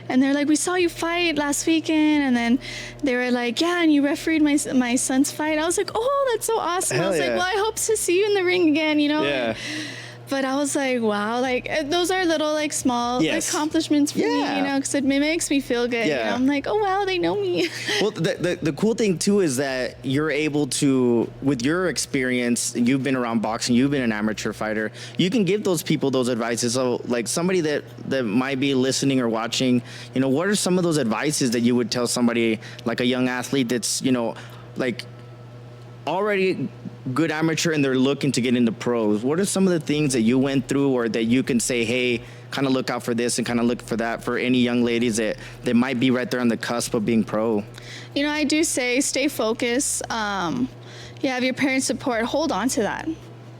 And they're like, we saw you fight last weekend. And then they were like, yeah, and you refereed my son's fight. I was like, oh, that's so awesome. Hell I was yeah. like, well, I hope to see you in the ring again, you know? Yeah. But I was like, wow, like those are little like small Yes. accomplishments for me, you know, because it makes me feel good. Yeah. You know? I'm like, oh, wow, they know me. Well, the cool thing too is that you're able to, with your experience, you've been around boxing, you've been an amateur fighter, you can give those people those advices. So like somebody that might be listening or watching, you know, what are some of those advices that you would tell somebody like a young athlete that's, you know, like already good amateur and they're looking to get into pros? What are some of the things that you went through or that you can say, hey, kind of look out for this and kind of look for that for any young ladies that might be right there on the cusp of being pro? You know, I do say stay focused. You have your parents' support. Hold on to that.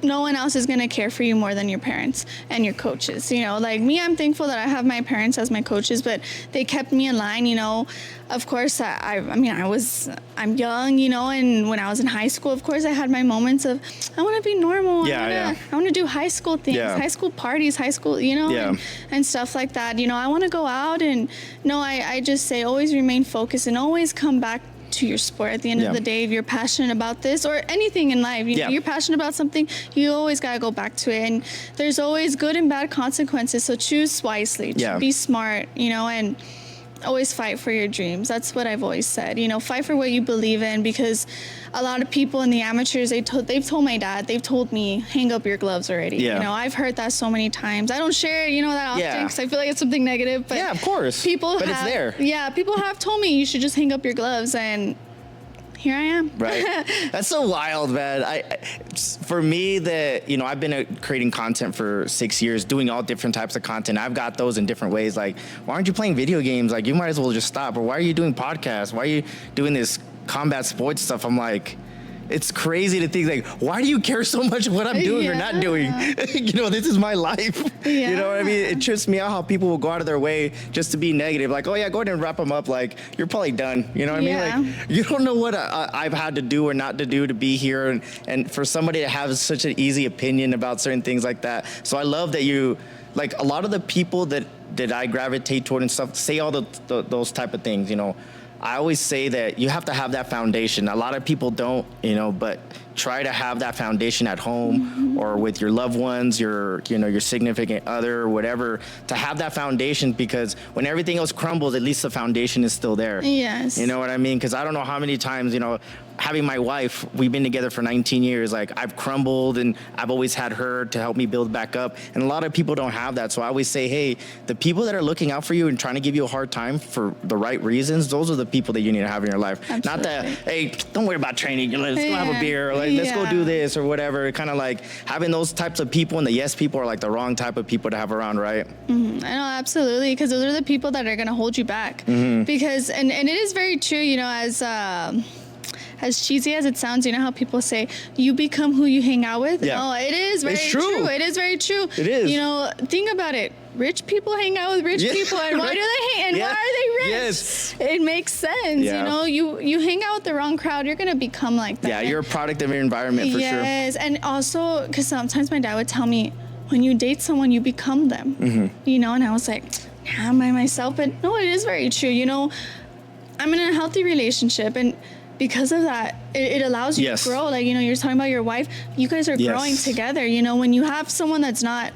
No one else is going to care for you more than your parents and your coaches. You know, like me, I'm thankful that I have my parents as my coaches, but they kept me in line, you know. Of course, I'm young, you know, and when I was in high school, of course, I had my moments of, I want to be normal. I want to do high school things, high school parties, high school, you know, and stuff like that. You know, I want to go out and, no, I just say always remain focused and always come back to your sport. At the end of the day, if you're passionate about this or anything in life, you know, you're passionate about something, you always got to go back to it. And there's always good and bad consequences. So choose wisely, be smart, you know, and always fight for your dreams. That's what I've always said. You know, fight for what you believe in, because a lot of people in the amateurs, they've told my dad, they've told me, hang up your gloves already. You know, I've heard that so many times. I don't share it, you know, that often because I feel like it's something negative. But of course. But it's there. Yeah, people have told me you should just hang up your gloves, and here I am. Right. That's so wild, man. For me, you know, I've been creating content for 6 years, doing all different types of content. I've got those in different ways. Like, why aren't you playing video games? Like, you might as well just stop. Or why are you doing podcasts? Why are you doing this combat sports stuff? I'm like, it's crazy to think, like, why do you care so much what I'm doing or not doing? You know, this is my life. You know what I mean? It trips me out how people will go out of their way just to be negative. Like, oh yeah, go ahead and wrap them up. Like, you're probably done. You know what I mean? Like, you don't know what I've had to do or not to do to be here. And for somebody to have such an easy opinion about certain things like that. So I love that you, like, a lot of the people that I gravitate toward and stuff say all those type of things, you know. I always say that you have to have that foundation. A lot of people don't, you know, but try to have that foundation at home or with your loved ones, your significant other or whatever, to have that foundation, because when everything else crumbles, at least the foundation is still there. Yes. You know what I mean? Because I don't know how many times, you know, having my wife, we've been together for 19 years, like I've crumbled and I've always had her to help me build back up. And a lot of people don't have that. So I always say, hey, the people that are looking out for you and trying to give you a hard time for the right reasons, those are the people that you need to have in your life. Absolutely. Not that, hey, don't worry about training, let's go have a beer, or like, let's go do this or whatever. Kind of like having those types of people, and the yes people are like the wrong type of people to have around, right? I know, absolutely, because those are the people that are going to hold you back. Because, and it is very true, you know, as cheesy as it sounds, you know how people say, you become who you hang out with? No, it is very true. It is very true. It is. You know, think about it. Rich people hang out with rich people, and why do they hang? And why are they rich? Yes. It makes sense. You know, you hang out with the wrong crowd, you're gonna become like that. Yeah, you're a product of your environment for sure. Yes, and also because sometimes my dad would tell me, when you date someone, you become them. You know, and I was like, yeah, am I myself? But no, it is very true. You know, I'm in a healthy relationship, and because of that, it allows you to grow. Like, you know, you're talking about your wife. You guys are growing together. You know, when you have someone that's not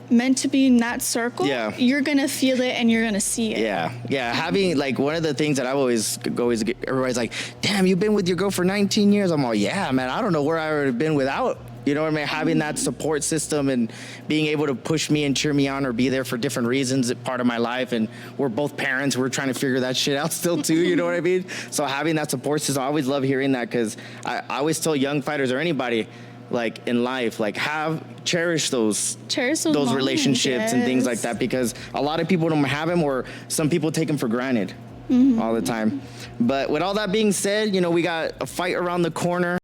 meant to be in that circle, you're going to feel it and you're going to see it. Yeah. Having, like, one of the things that I've always get, everybody's like, damn, you've been with your girl for 19 years. I'm all, yeah, man, I don't know where I would have been without, you know what I mean? Having that support system and being able to push me and cheer me on or be there for different reasons, part of my life. And we're both parents. We're trying to figure that shit out still too, you know what I mean? So having that support system, I always love hearing that, because I always tell young fighters or anybody, like, in life, like, cherish those relationships and things like that, because a lot of people don't have them, or some people take them for granted all the time. But with all that being said, you know, we got a fight around the corner.